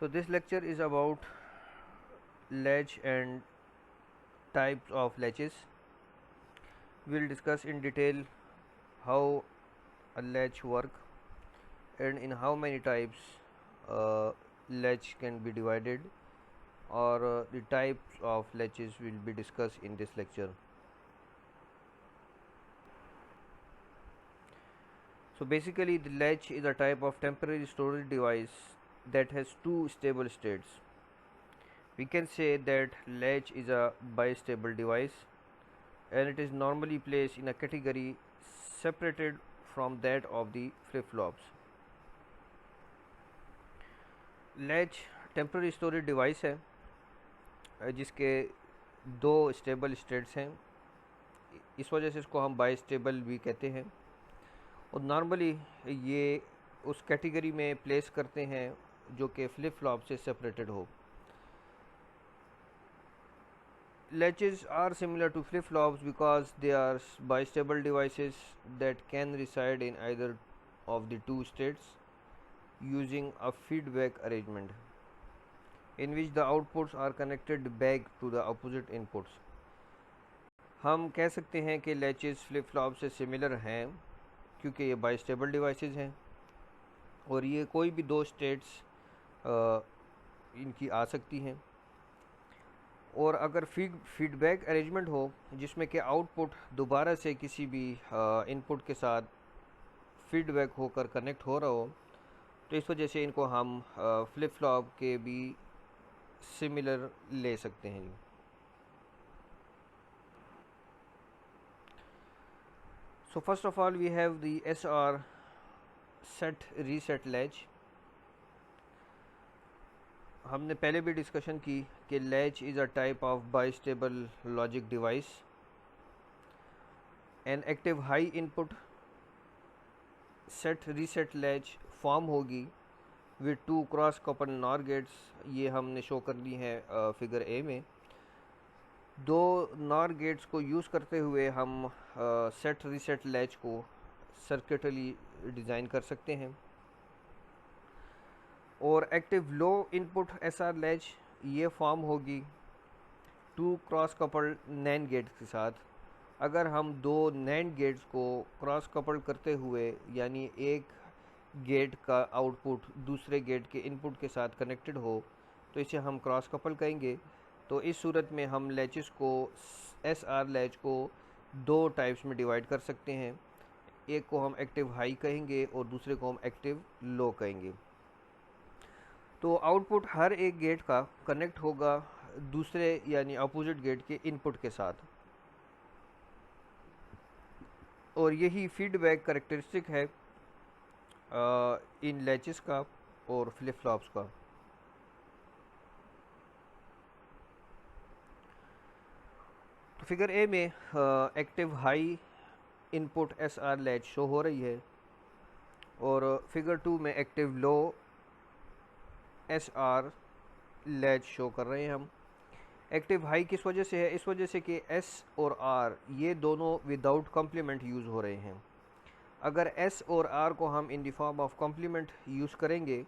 So this lecture is about latch and types of latches. We will discuss in detail how a latch work and in how many types latch can be divided, or the types of latches will be discussed in this lecture. So basically the latch is a type of temporary storage device that has two stable states. We can say that latch is a bistable device and it is normally placed in a category separated from that of the flip-flops. Latch temporary storage device है जिसके दो stable states हैं, इस वजह से इसको हम by stable भी कहते हैं और नॉर्मली ये उस कैटेगरी में प्लेस करते हैं जो कि फ्लिप फ्लॉप से सेपरेटेड हो. Latches are similar to flip-flops because they are bistable devices that can reside in either of the two states using a feedback arrangement in which the outputs are connected back to the opposite inputs. हम कह सकते हैं कि latches flip flop से similar हैं क्योंकि ये bistable devices हैं और ये कोई भी दो स्टेट्स इनकी आ सकती हैं, और अगर फीडबैक अरेंजमेंट हो जिसमें कि आउटपुट दोबारा से किसी भी इनपुट के साथ फीडबैक होकर कनेक्ट हो रहा हो, तो इस वजह से इनको हम फ्लिप फ्लॉप के भी सिमिलर ले सकते हैं. So first of all we have the SR set reset latch. हमने पहले भी डिस्कशन की कि latch is a type of bistable logic device. An active high input set reset latch form होगी with two cross couple NOR gates. ये हमने show कर ली है फिगर ए में. दो नॉर गेट्स को यूज़ करते हुए हम सेट रीसेट लैच को सर्किटली डिज़ाइन कर सकते हैं. और active low input SR latch ये फॉर्म होगी two cross coupled NAND gates के साथ. अगर हम दो नैंड गेट्स को क्रॉस कपल करते हुए यानी एक गेट का आउटपुट दूसरे गेट के इनपुट के साथ कनेक्टेड हो तो इसे हम क्रॉस कपल कहेंगे. तो इस सूरत में हम लैचेस को SR लैच को दो टाइप्स में डिवाइड कर सकते हैं. एक को हम एक्टिव हाई कहेंगे और दूसरे को हम एक्टिव लो कहेंगे. तो आउटपुट हर एक गेट का कनेक्ट होगा दूसरे यानी अपोजिट गेट के इनपुट के साथ, और यही फीडबैक कैरेक्टरिस्टिक है इन लैचेस का और फ्लिप फ्लॉप्स का. तो फिगर ए में active high input SR latch show हो रही है और फिगर 2 में active low SR latch show कर रहे हैं हम. एक्टिव हाई किस वजह से है? इस वजह से कि S और R ये दोनों विदाउट कॉम्प्लीमेंट यूज़ हो रहे हैं. अगर S और R को हम in the form of complement use करेंगे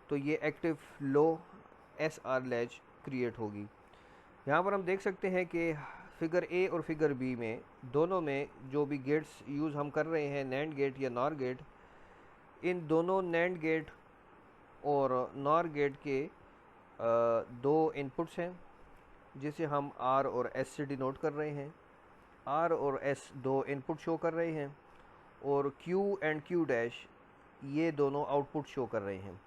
तो ये active low SR latch create होगी. यहाँ पर हम देख सकते हैं कि फिगर ए और फिगर बी में दोनों में जो भी गेट्स यूज़ हम कर रहे हैं नैंड गेट या नॉर गेट, इन दोनों नैंड गेट और नॉर गेट के दो इनपुट्स हैं जिसे हम R और S से डिनोट कर रहे हैं. R और S दो इनपुट शो कर रहे हैं और Q एंड Q डैश ये दोनों आउटपुट शो कर रहे हैं.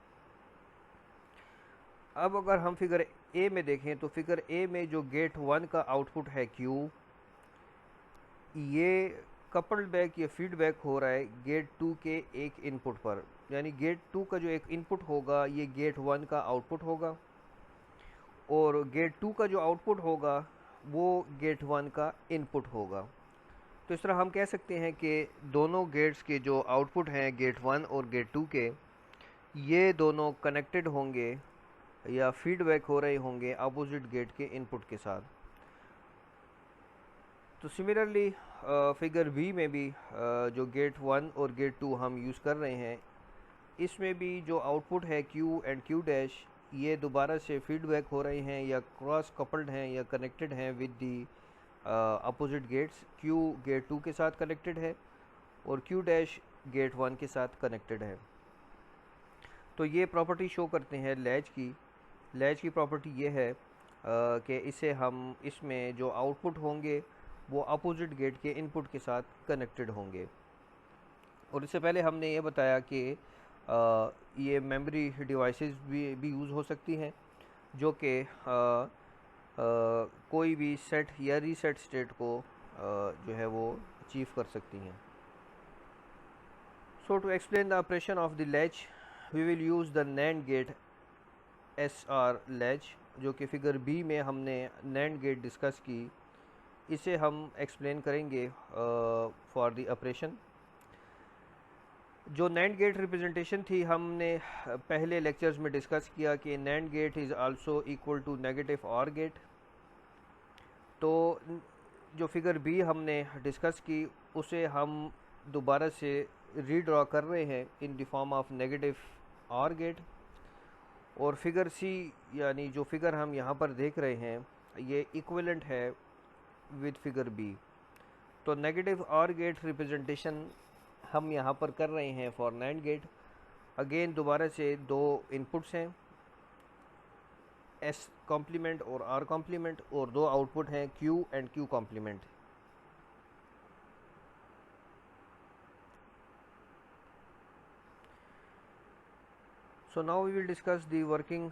अब अगर हम फिगर ए में देखें तो फिगर ए में जो गेट 1 का आउटपुट है Q, ये कपल्ड बैक या फीडबैक हो रहा है गेट 2 के एक इनपुट पर. यानी गेट 2 का जो एक इनपुट होगा ये गेट 1 का आउटपुट होगा और गेट 2 का जो आउटपुट होगा वो गेट 1 का इनपुट होगा. तो इस तरह हम कह सकते हैं कि दोनों गेट्स के जो आउटपुट हैं गेट 1 और गेट 2 के, ये दोनों कनेक्टेड होंगे या फीडबैक हो रहे होंगे अपोजिट गेट के इनपुट के साथ. तो सिमिलरली फिगर बी में भी जो गेट 1 और गेट 2 हम यूज़ कर रहे हैं इसमें भी जो आउटपुट है Q एंड Q डैश ये दोबारा से फीडबैक हो रहे हैं या क्रॉस कपल्ड हैं या कनेक्टेड हैं with the opposite gates. Q gate 2 के साथ कनेक्टेड है और Q डैश गेट 1 के साथ कनेक्टेड है। तो ये प्रॉपर्टी शो करते हैं लैच की। लैच की प्रॉपर्टी ये है कि इसे हम इसमें जो आउटपुट होंगे वो अपोजिट गेट के इनपुट के साथ कनेक्टेड होंगे। और इससे पहले हमने ये बताया कि ये मेमोरी डिवाइसेस भी यूज़ हो सकती हैं जो कि कोई भी सेट या रीसेट स्टेट को जो है वो अचीव कर सकती हैं। So to explain the operation of the latch we will use the NAND gate SR latch, जो कि फिगर बी में हमने नैंड गेट डिस्कस की। इसे हम एक्सप्लेन करेंगे फॉर द ऑपरेशन। जो नैंड गेट रिप्रेजेंटेशन थी हमने पहले लेक्चर्स में डिस्कस किया कि NAND gate is also equal to negative OR gate. तो जो फिगर बी हमने डिस्कस की उसे हम दोबारा से रीड्रॉ कर रहे हैं in the form of negative OR gate. और फिगर सी यानी जो फिगर हम यहाँ पर देख रहे हैं ये इक्विवेलेंट है विद फिगर बी। तो नेगेटिव OR गेट रिप्रेजेंटेशन हम यहाँ पर कर रहे हैं फॉर नैंड गेट। अगेन दोबारा से दो इनपुट्स हैं S कॉम्प्लीमेंट और R कॉम्प्लीमेंट, और दो आउटपुट हैं Q and Q complement. So now we will discuss the working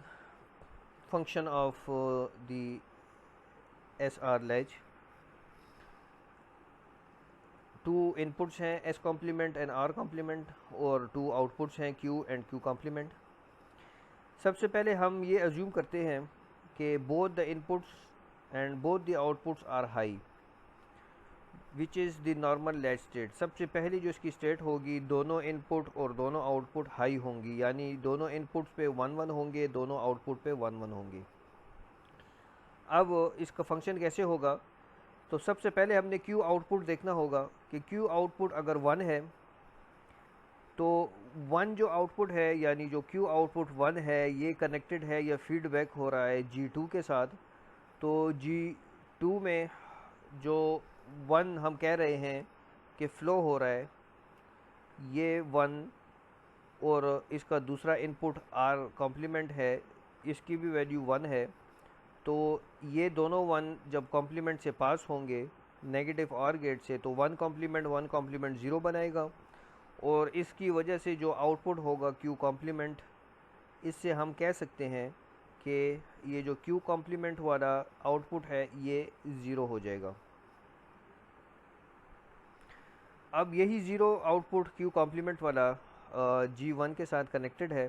function of the SR latch. Two inputs हैं S complement and R complement और टू आउटपुट्स हैं Q and Q complement. सबसे पहले हम ये अज्यूम करते हैं कि both the inputs and both the outputs are high which is the normal latch state. सबसे पहली जो इसकी स्टेट होगी दोनों इनपुट और दोनों आउटपुट हाई होंगी, यानी दोनों इनपुट्स पे 1 1 होंगे, दोनों आउटपुट पे 1 1 होंगे। अब इसका फंक्शन कैसे होगा? तो सबसे पहले हमने Q आउटपुट देखना होगा कि Q आउटपुट अगर 1 है तो 1 जो आउटपुट है यानी जो Q आउटपुट 1 है ये कनेक्टेड है या फीडबैक हो रहा है G2 के साथ। तो G2 में जो 1 हम कह रहे हैं कि फ़्लो हो रहा है ये 1, और इसका दूसरा इनपुट R कॉम्प्लीमेंट है इसकी भी वैल्यू 1 है। तो ये दोनों 1 जब कॉम्प्लीमेंट से पास होंगे नेगेटिव OR गेट से तो 1 कॉम्प्लीमेंट 0 बनाएगा, और इसकी वजह से जो आउटपुट होगा Q कॉम्प्लीमेंट, इससे हम कह सकते हैं कि ये जो Q कॉम्प्लीमेंट वाला आउटपुट है ये 0 हो जाएगा। अब यही 0 आउटपुट Q कॉम्प्लीमेंट वाला G1 के साथ कनेक्टेड है।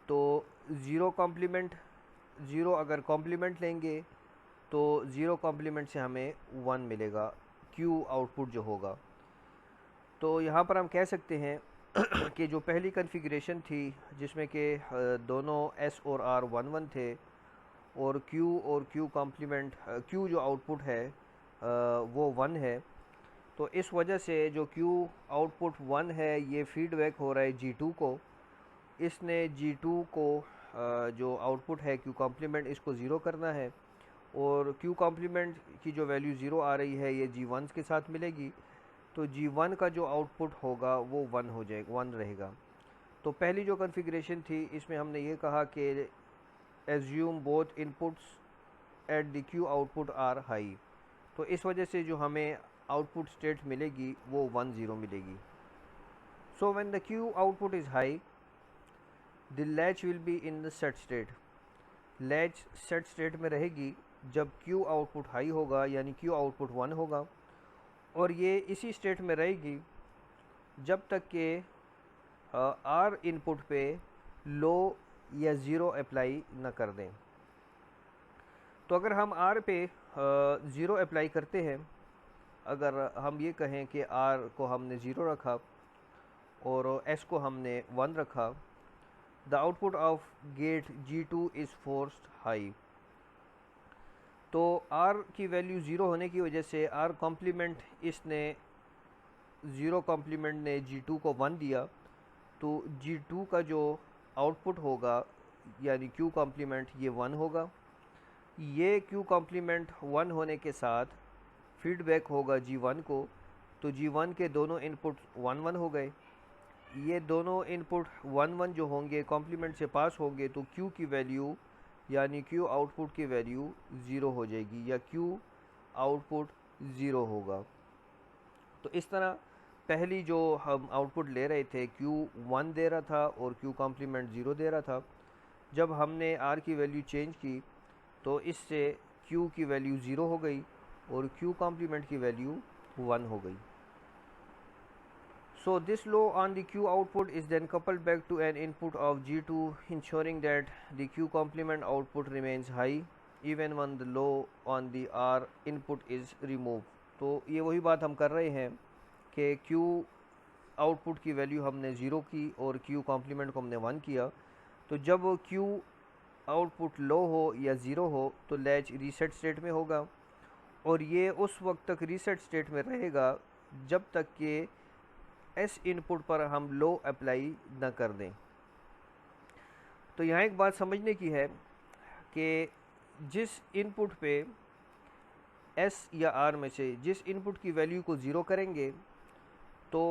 तो 0 अगर कॉम्प्लीमेंट लेंगे तो 0 कॉम्प्लीमेंट से हमें 1 मिलेगा Q आउटपुट जो होगा। तो यहाँ पर हम कह सकते हैं कि जो पहली कॉन्फ़िगरेशन थी जिसमें कि दोनों S और R 1 1 थे और Q कॉम्प्लीमेंट Q जो आउटपुट है वो 1 है। तो इस वजह से जो Q आउटपुट 1 है ये फीडबैक हो रहा है G2 को। इसने G2 को जो आउटपुट है Q कॉम्प्लीमेंट इसको 0 करना है, और Q कॉम्प्लीमेंट की जो वैल्यू 0 आ रही है ये G1 के साथ मिलेगी। तो G1 का जो आउटपुट होगा वो 1 हो जाएगा, 1 रहेगा। तो पहली जो कॉन्फ़िगरेशन थी इसमें हमने ये कहा कि assume both inputs at the Q output are high. तो इस वजह से जो हमें आउटपुट स्टेट मिलेगी वो 1 0 मिलेगी। So when the Q output is high the latch will be in the set state. Latch set state में रहेगी जब Q आउटपुट हाई होगा यानी Q आउटपुट 1 होगा, और ये इसी स्टेट में रहेगी जब तक कि R इनपुट पे लो या 0 अप्लाई न कर दें। तो अगर हम R पे 0 अप्लाई करते हैं, अगर हम ये कहें कि R को हमने 0 रखा और S को हमने 1 रखा, the output of gate G2 is forced high. तो R की वैल्यू 0 होने की वजह से R कॉम्प्लीमेंट इसने 0 कॉम्प्लीमेंट ने G2 को 1 दिया, तो G2 का जो आउटपुट होगा यानी क्यू कॉम्प्लीमेंट ये 1 होगा। ये क्यू कॉम्प्लीमेंट 1 होने के साथ फीडबैक होगा G1 को, तो G1 के दोनों इनपुट 1 1 हो गए। ये दोनों इनपुट 1 1 जो होंगे कॉम्प्लीमेंट से पास होंगे, तो क्यू की वैल्यू यानी क्यू आउटपुट की वैल्यू 0 हो जाएगी या क्यू आउटपुट 0 होगा। तो इस तरह पहली जो हम आउटपुट ले रहे थे Q1 दे रहा था और Q कॉम्प्लीमेंट 0 दे रहा था। जब हमने R की वैल्यू चेंज की तो इससे Q की वैल्यू 0 हो गई और Q कॉम्प्लीमेंट की वैल्यू 1 हो गई। So this low on the Q output is then coupled back to an input of G2, ensuring that the Q complement output remains high even when the low on the R input is removed। तो ये वही बात हम कर रहे हैं कि Q output की वैल्यू हमने 0 की और Q कॉम्प्लीमेंट को हमने 1 किया, तो जब Q आउटपुट लो हो या 0 हो तो लैच रीसेट स्टेट में होगा और ये उस वक्त तक रीसेट स्टेट में रहेगा जब तक कि एस इनपुट पर हम लो अप्लाई न कर दें। तो यहाँ एक बात समझने की है कि जिस इनपुट पे एस या आर में से जिस इनपुट की वैल्यू को ज़ीरो करेंगे तो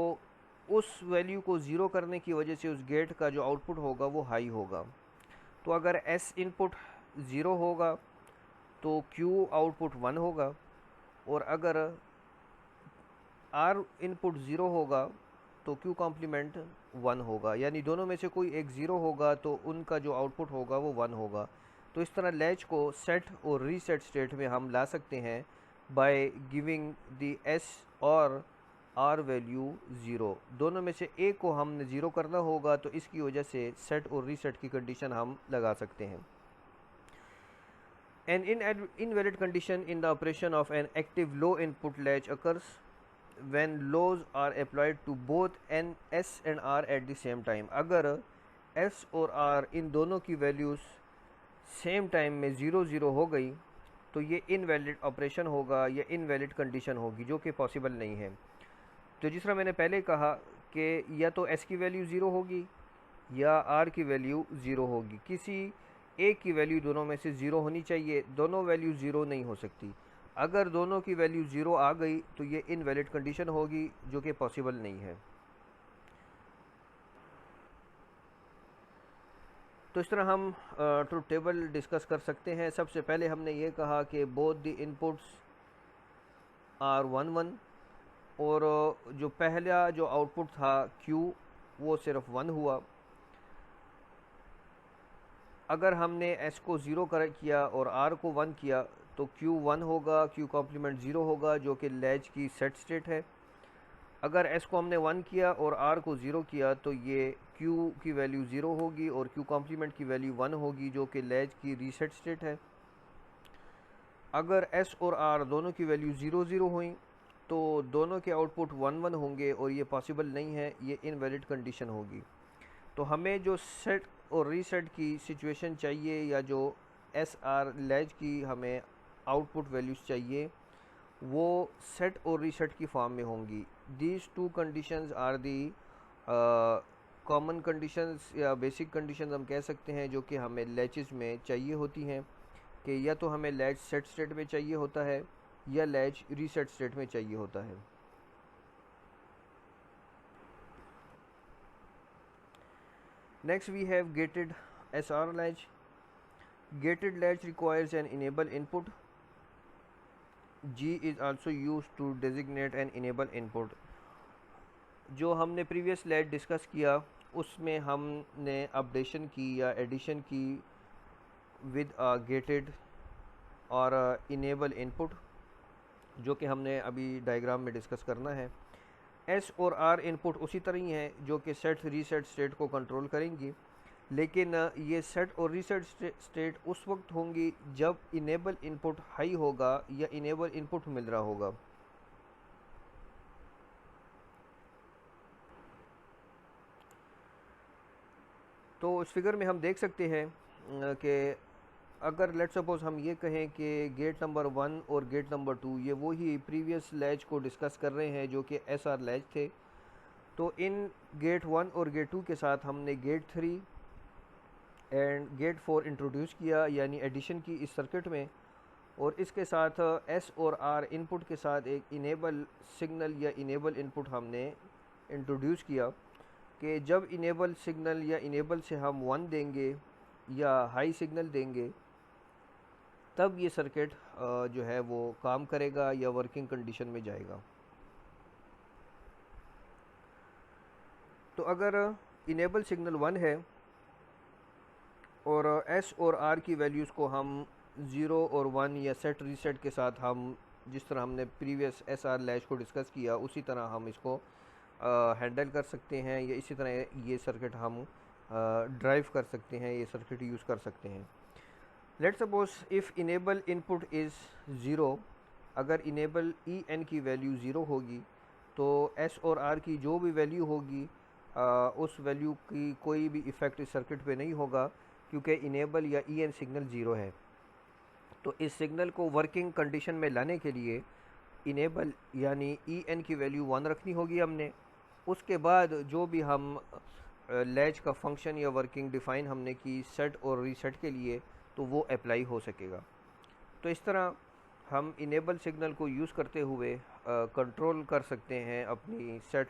उस वैल्यू को ज़ीरो करने की वजह से उस गेट का जो आउटपुट होगा वो हाई होगा। तो अगर एस इनपुट ज़ीरो होगा तो क्यू आउटपुट 1 होगा और अगर आर इनपुट 0 होगा तो क्यू कॉम्प्लीमेंट 1 होगा, यानी दोनों में से कोई एक 0 होगा तो उनका जो आउटपुट होगा वो 1 होगा। तो इस तरह लैच को सेट और रीसेट स्टेट में हम ला सकते हैं बाय गिविंग द एस और आर वैल्यू 0। दोनों में से एक को हमने 0 करना होगा तो इसकी वजह से सेट और रीसेट की कंडीशन हम लगा सकते हैं। An invalid condition in the operation of an active low input latch occurs when lows are applied to both S and R at the same time। अगर S और R इन दोनों की वैल्यूज़ सेम टाइम में 0 0 हो गई तो ये invalid operation होगा या इनवैलिड कंडीशन होगी जो कि पॉसिबल नहीं है। तो जिस तरह मैंने पहले कहा कि या तो S की वैल्यू 0 होगी या R की वैल्यू 0 होगी, किसी एक की वैल्यू दोनों में से 0 होनी चाहिए, दोनों वैल्यू 0 नहीं हो सकती। अगर दोनों की वैल्यू 0 आ गई तो ये इनवैलिड कंडीशन होगी जो कि पॉसिबल नहीं है। तो इस तरह हम ट्रुथ टेबल डिस्कस कर सकते हैं। सबसे पहले हमने ये कहा कि बोथ द इनपुट्स आर 1 1 और जो पहला जो आउटपुट था Q वो सिर्फ 1 हुआ। अगर हमने S को 0 किया और R को 1 किया तो Q 1 होगा, Q कॉम्प्लीमेंट 0 होगा जो कि लैच की सेट स्टेट है। अगर S को हमने 1 किया और R को 0 किया तो ये Q की वैल्यू 0 होगी और Q कॉम्प्लीमेंट की वैल्यू 1 होगी जो कि लैच की रीसेट स्टेट है। अगर S और R दोनों की वैल्यू 0 0 हुई तो दोनों के आउटपुट 1 1 होंगे और ये पॉसिबल नहीं है, ये इनवैलिड कंडीशन होगी। तो हमें जो सेट और रीसेट की सिचुएशन चाहिए या जो एस आर लैच की हमें आउटपुट वैल्यूज़ चाहिए वो सेट और रीसेट की फॉर्म में होंगी। These two conditions are the common conditions या बेसिक कंडीशंस हम कह सकते हैं जो कि हमें लैचेस में चाहिए होती हैं कि या तो हमें लैच सेट स्टेट में चाहिए होता है या लैच रीसेट स्टेट में चाहिए होता है। Next we have gated SR latch. Gated latch requires an enable input. G is also used to designate an enable input। जो हमने प्रीवियस लैच डिस्कस किया उसमें हमने अपडेशन की या एडिशन की विद गेटेड और इनेबल इनपुट जो कि हमने अभी डायग्राम में डिस्कस करना है। S और R इनपुट उसी तरह ही हैं जो कि सेट रीसेट स्टेट को कंट्रोल करेंगी, लेकिन ये सेट और रीसेट स्टेट उस वक्त होंगी जब इनेबल इनपुट हाई होगा या इनेबल इनपुट मिल रहा होगा। तो इस फिगर में हम देख सकते हैं कि अगर लेट्स सपोज हम ये कहें कि गेट नंबर 1 और गेट नंबर 2 ये वही प्रीवियस लैच को डिस्कस कर रहे हैं जो कि SR लैच थे, तो इन गेट 1 और गेट 2 के साथ हमने गेट 3 एंड गेट 4 इंट्रोड्यूस किया, यानी एडिशन की इस सर्किट में, और इसके साथ एस और आर इनपुट के साथ एक इनेबल सिग्नल या इनेबल इनपुट हमने इंट्रोड्यूस किया कि जब इनेबल सिग्नल या इनेबल से हम 1 देंगे या हाई सिग्नल देंगे तब ये सर्किट जो है वो काम करेगा या वर्किंग कंडीशन में जाएगा। तो अगर इनेबल सिग्नल 1 है और एस और आर की वैल्यूज़ को हम 0 और 1 या सेट रीसेट के साथ हम जिस तरह हमने प्रीवियस एस आर लैच को डिस्कस किया उसी तरह हम इसको हैंडल कर सकते हैं, या इसी तरह ये सर्किट हम ड्राइव कर सकते हैं, ये सर्किट यूज़ कर सकते हैं। Let suppose if enable input is 0, अगर इनेबल ई एन की वैल्यू 0 होगी तो एस और आर की जो भी वैल्यू होगी उस वैल्यू की कोई भी इफ़ेक्ट इस सर्किट पे नहीं होगा, क्योंकि इनेबल या ई एन सिग्नल 0 है। तो इस सिग्नल को वर्किंग कंडीशन में लाने के लिए इनेबल यानी ई एन की वैल्यू 1 रखनी होगी हमने। उसके बाद जो भी हम लैच का फंक्शन या वर्किंग डिफ़ाइन हमने की सेट और रीसेट के लिए, तो वो अप्लाई हो सकेगा। तो इस तरह हम इनेबल सिग्नल को यूज़ करते हुए कंट्रोल कर सकते हैं अपनी सेट